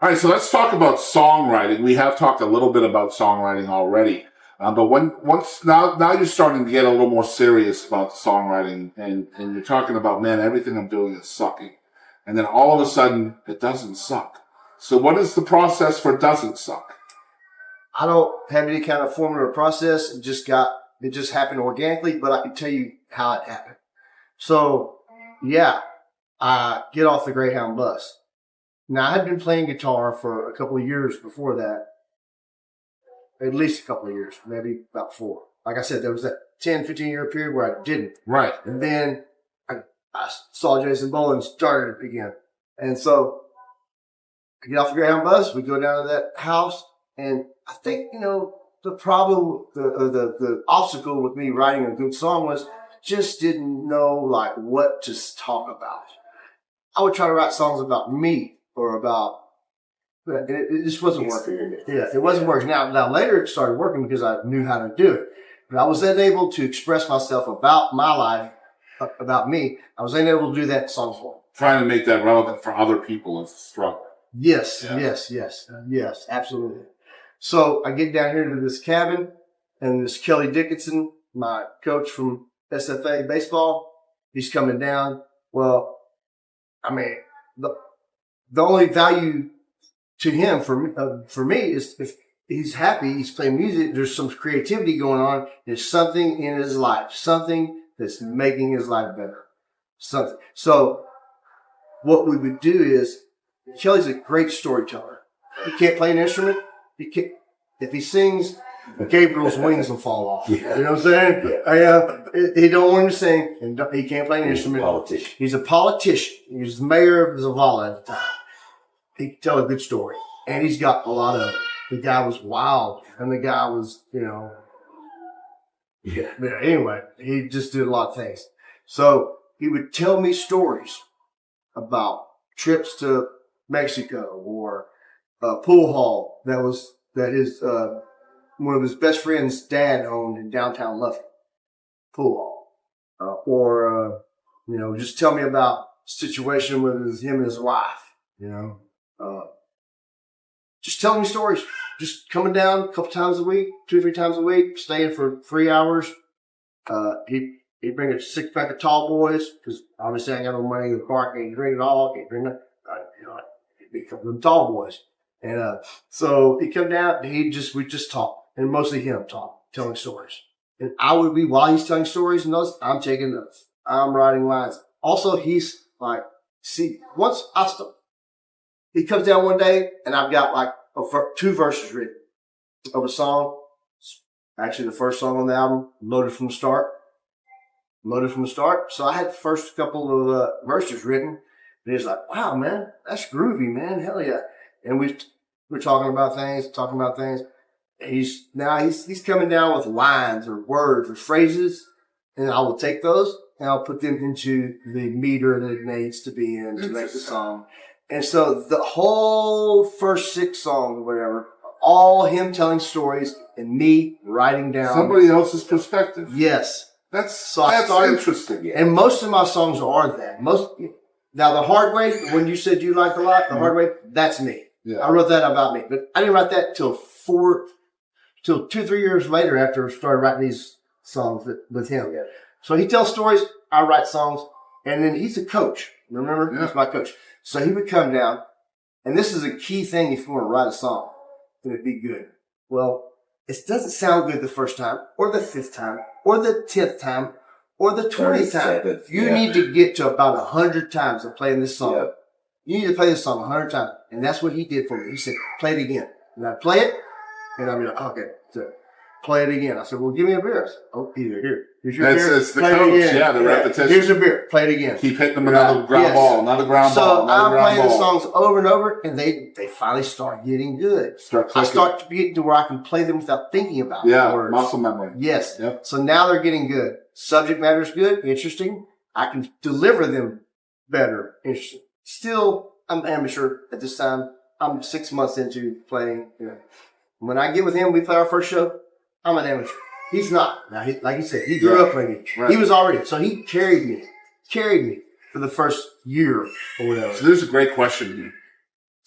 All right, so let's talk about songwriting. We have talked a little bit about songwriting already, but once now you're starting to get a little more serious about songwriting, and you're talking about, man, everything I'm doing is sucking, and then all of a sudden it doesn't suck. So what is the process for doesn't suck? I don't have any kind of formula or process. It just happened organically, but I can tell you how it happened. So yeah, I get off the Greyhound bus. Now, I had been playing guitar for a couple of years before that, at least a couple of years, maybe about 4. Like I said, there was that 10, 15-year period where I didn't. Right. And then I saw Jason Boland started it again. And so I get off the Greyhound bus, we go down to that house, and I think, the problem, the obstacle with me writing a good song was just didn't know, like, what to talk about. I would try to write songs about me. Or about, it just wasn't working. Yeah, it wasn't working. Now later it started working because I knew how to do it. But I was then able to express myself about my life, about me. I was then able to do that in song form. Trying to make that relevant for other people is a struggle. Yes, yes, absolutely. So I get down here to this cabin, and this Kelly Dickinson, my coach from SFA baseball, he's coming down. Well, I mean, the only value to him for me is if he's happy, he's playing music, there's some creativity going on, there's something in his life, something that's making his life better. Something. So what we would do is, Kelly's a great storyteller. He can't play an instrument. If he sings, Gabriel's wings will fall off. Yeah. You know what I'm saying? He don't want him to sing, and he can't play an instrument. He's a politician. He was the mayor of Zavala at the time. He can tell a good story, and he's got a lot of it. The guy was wild, and the guy was, anyway, he just did a lot of things. So he would tell me stories about trips to Mexico or a pool hall that his one of his best friend's dad owned in downtown Lufkin, pool hall, or just tell me about situation with him and his wife, just telling me stories, just coming down a couple times a week, 2 or 3 times a week, staying for 3 hours. He'd bring a 6-pack of tall boys, because obviously I ain't got no money in the park, can't drink it all, can't drink it. He'd be a couple of tall boys. And so he'd come down, and we'd just talk, and mostly him talk, telling stories. And I would be, while he's telling stories and notes, I'm taking notes. I'm writing lines. Also, he's like, once I start, he comes down one day, and I've got like 2 verses written of a song. Actually, the first song on the album, Loaded from the Start. So I had the first couple of verses written, and he's like, wow, man, that's groovy, man. Hell yeah. And we're talking about things. He's coming down with lines or words or phrases, and I will take those and I'll put them into the meter that it needs to be in to make the song. And so the whole first 6 songs or whatever, all him telling stories and me writing down somebody else's perspective. Yes. That's interesting. Yeah. And most of my songs are that. Now, The Hard Way, when you said you liked a lot, The Hard Way, that's me. Yeah. I wrote that about me. But I didn't write that till 2 or 3 years later after I started writing these songs with him. Yeah. So he tells stories, I write songs, and then he's a coach. Remember? Yeah. He's my coach. So he would come down, and this is a key thing if you want to write a song, and it'd be good. Well, it doesn't sound good the first time, or the 5th time, or the 10th time, or the 20th time. You need to get to about 100 times of playing this song. Yep. You need to play this song 100 times. And that's what he did for me. He said, play it again. And I'd play it, and I'd be like, okay, so play it again. I said, well, give me a beer. I said, oh, here. Here's your beer. It's the coach, the repetition. Here's a beer. Play it again. Keep hitting them another ground ball, another ground ball. So I'm playing the songs over and over, and they finally start getting good. I start to get to where I can play them without thinking about it. Yeah, muscle memory. Yes. Yep. So now they're getting good. Subject matter is good, interesting. I can deliver them better, interesting. Still, I'm amateur at this time. I'm 6 months into playing. When I get with him, we play our first show, I'm an amateur. He's not. Now, like you said, he grew up playing. Right. He was already, so he carried me for the first year or whatever. So there's a great question here.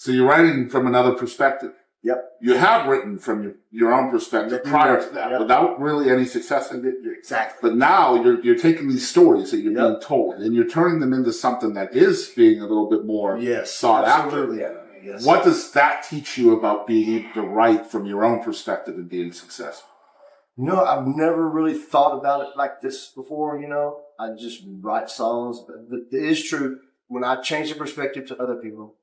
So you're writing from another perspective. Yep. You have written from your own perspective prior to that, Yep. without really any success in it. Exactly. But now you're taking these stories that you're being told, and you're turning them into something that is being a little bit more sought absolutely. after. Yes. What does that teach you about being able to write from your own perspective and being successful? I've never really thought about it like this before, I just write songs, but it is true. When I change the perspective to other people,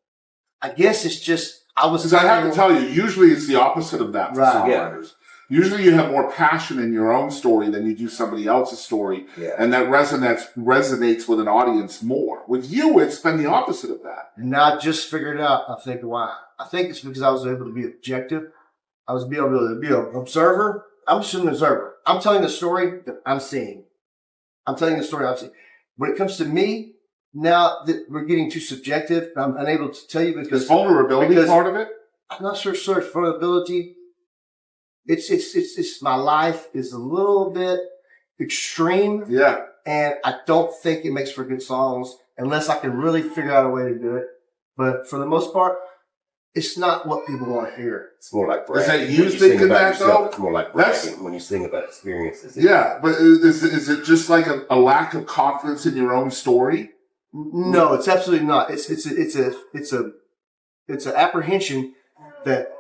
I guess it's just, Because I have to tell you, usually it's the opposite of that for songwriters. Usually you have more passion in your own story than you do somebody else's story. Yeah. And that resonates with an audience more. With you, it's been the opposite of that. And I just figured out, I think, why. I think it's because I was able to be objective. I was able to be an observer. I'm just an observer. I'm telling the story that I'm seeing. I'm telling the story I'm seeing. When it comes to me, now that we're getting too subjective, I'm unable to tell you because Is vulnerability part of it? I'm not sure, sir. Vulnerability. It's my life is a little bit extreme. Yeah. And I don't think it makes for good songs unless I can really figure out a way to do it. But for the most part, it's not what people want to hear. It's more like bragging. Is that you thinking that though? It's more like bragging when you sing about experiences. Yeah, but is it just like a lack of confidence in your own story? No, it's absolutely not. It's an apprehension that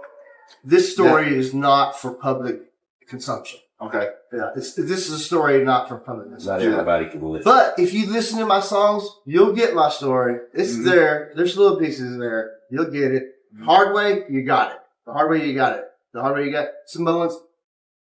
this story is not for public consumption. Okay. Yeah, this is a story not for public consumption. Not everybody can listen. But if you listen to my songs, you'll get my story. It's there. There's little pieces there. You'll get it. Hard way, you got it. The hard way, you got it. The hard way, you got it. Some moments,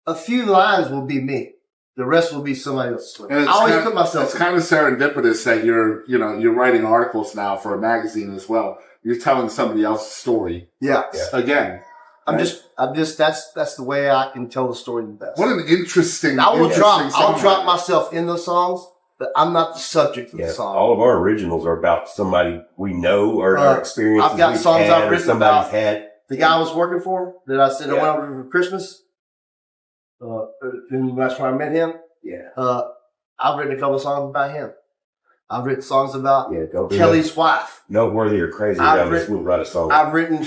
a few lines will be me. The rest will be somebody else's. I always put myself. It's kind of serendipitous that you're writing articles now for a magazine as well. You're telling somebody else's story. Yeah. Again. I'm just, that's the way I can tell the story the best. What an interesting. I'll drop myself in those songs, but I'm not the subject of the song. All of our originals are about somebody we know or our experiences. I've got songs I've written about had. The guy I was working for that I said I went over for Christmas. And that's where I met him. Yeah. I've written a couple of songs about him. I've written songs about Kelly's wife. Noteworthy or crazy. We'll write a song. I've written. In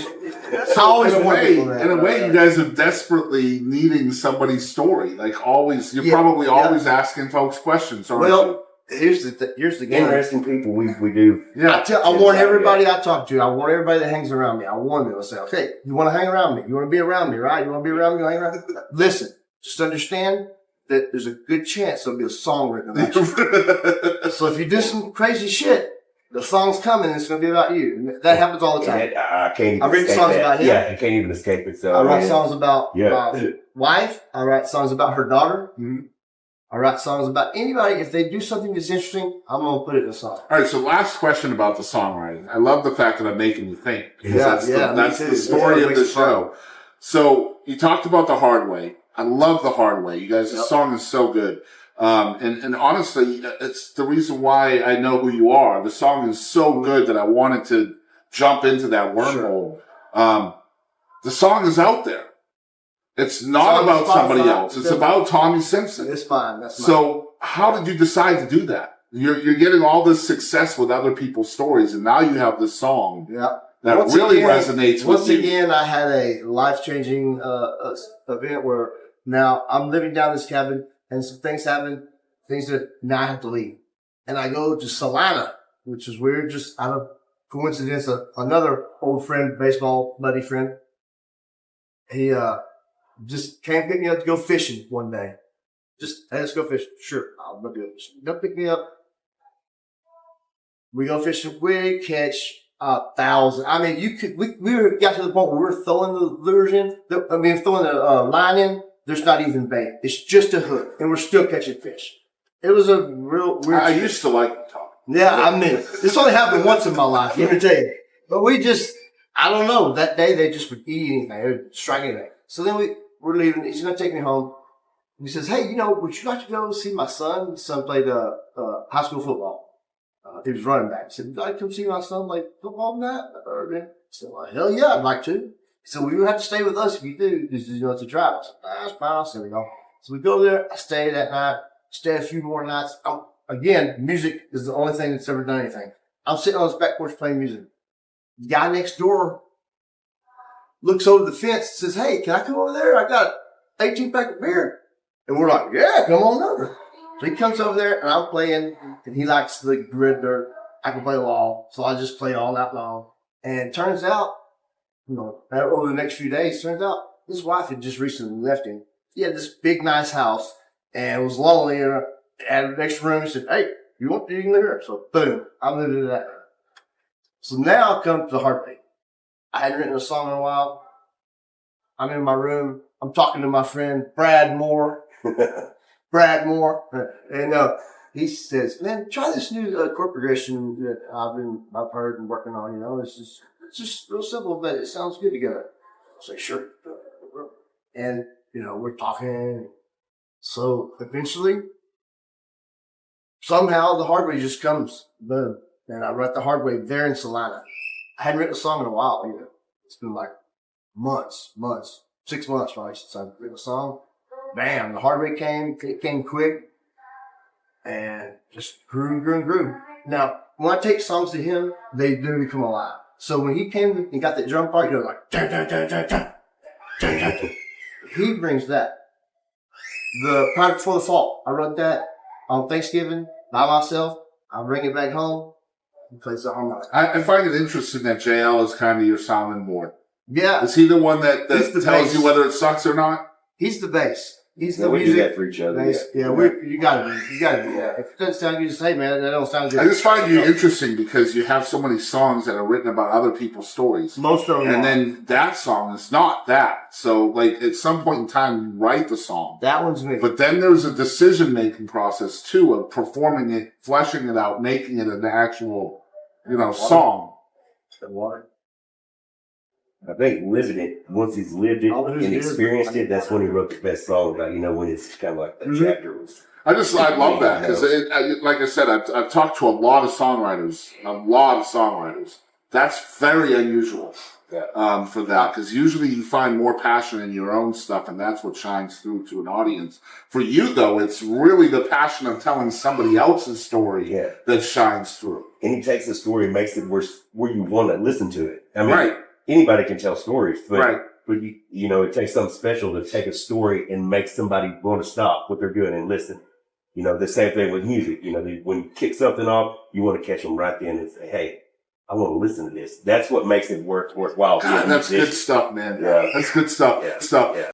a way, you guys are desperately needing somebody's story. Like always, you're probably always asking folks questions. Well, here's the game. Interesting people we do. Yeah. I warn everybody I talk to. I warn everybody that hangs around me. I warn them. I say, okay, you want to hang around me? You want to be around me, right? You want to be around me? You hang around me? Listen, just understand that there's a good chance there'll be a song written about you. So if you do some crazy shit, the song's coming and it's going to be about you. That happens all the time. I can't even I've written songs about him. Yeah, you can't even escape it. So I write songs about my wife. I write songs about her daughter. Mm-hmm. I write songs about anybody. If they do something that's interesting, I'm going to put it in a song. All right, so last question about the songwriting. I love the fact that I'm making you think. That's the story of the show. So you talked about the hard way. I love the hard way. You guys, the song is so good. And honestly, it's the reason why I know who you are. The song is so good that I wanted to jump into that wormhole. The song is out there. It's not about somebody else. It's about Tommy Simpson. It's fine. That's fine. So how did you decide to do that? You're getting all this success with other people's stories, and now you have this song that really resonates with you. Once again, I had a life-changing event where now I'm living down this cabin, and some things happen, things that now I have to leave. And I go to Salina, which is weird, just out of coincidence. Another old friend, baseball buddy friend, he just came pick me up to go fishing one day. Just, hey, let's go fishing. Sure, I'll go do it. Go pick me up. We go fishing. We catch 1,000. I mean, we got to the point where we're throwing the lures in. Throwing the line in. There's not even bait. It's just a hook, and we're still catching fish. It was a real weird. I used to like to talk. Yeah, I mean, this only happened once in my life. Let me tell you. But I don't know. That day they just would eat anything, they would strike anything. So then we're leaving. He's gonna take me home. And he says, "Hey, would you like to go see my son? His son played high school football. He was running back." He said, "Would you like to come see my son play football and that?" I said, "Well, hell yeah, I'd like to." So we have to stay with us if you do, because it's a drive. I said, "That's fine." I'll say, So we go there. I stay that night. Stay a few more nights. Again, music is the only thing that's ever done anything. I'm sitting on his back porch playing music. The guy next door looks over the fence and says, "Hey, can I come over there? I got an 18-pack of beer." And we're like, "Yeah, come on over." So he comes over there, and I'm playing, and he likes the grid dirt. I can play law, so I just play all night long. And it turns out, over the next few days, turns out his wife had just recently left him. He had this big, nice house, and it was lonely, and had an extra room. He said, "Hey, you can live here." So boom, I moved into that room. So now I come to the heartbeat. I hadn't written a song in a while. I'm in my room. I'm talking to my friend Brad Moore. And he says, "Man, try this new chord progression that I've heard and working on. It's just real simple, but it sounds good together." I say, "Sure." And we're talking. So eventually, somehow the hard way just comes. Boom. And I wrote the hard way there in Salina. I hadn't written a song in a while either. It's been like months, 6 months probably since I've written a song. Bam, the hard way came. It came quick and just grew. Now, when I take songs to him, they do become alive. So when he came and got that drum part, like, dun, dun, dun, dun, dun, dun, dun, dun. He brings that. The Pride Before the Fall, I wrote that on Thanksgiving by myself. I bring it back home. He plays the harmonic. I find it interesting that JL is kind of your sounding board. Yeah. Is he the one that tells bass. you whether it sucks or not? He's the bass. He's Yeah, the we music. do that for each other. Bass. Yeah, you gotta do that. If it doesn't sound good, just say, "Man, that don't sound good." I just find you interesting because you have so many songs that are written about other people's stories. Most of them And are. then that song is not that. So, like, at some point in time, you write the song. That one's me. But then there's a decision-making process, too, of performing it, fleshing it out, making it an actual, song. The water. I think living it, once he's lived it Oh, it is and good. experienced it, that's when he wrote the best song about, when it's kind of like that chapter was. I love that because, like I said, I've talked to a lot of songwriters. That's very unusual for that because usually you find more passion in your own stuff, and that's what shines through to an audience. For you, though, it's really the passion of telling somebody else's story that shines through. And he takes the story and makes it where you want to listen to it. I mean, Right. Anybody can tell stories, but, Right. but it takes something special to take a story and make somebody want to stop what they're doing and listen. The same thing with music. When you kick something off, you want to catch them right then and say, "Hey, I want to listen to this." That's what makes it worthwhile. God, that's good stuff, man. Yeah. That's good stuff. Yeah. Stuff. Yeah.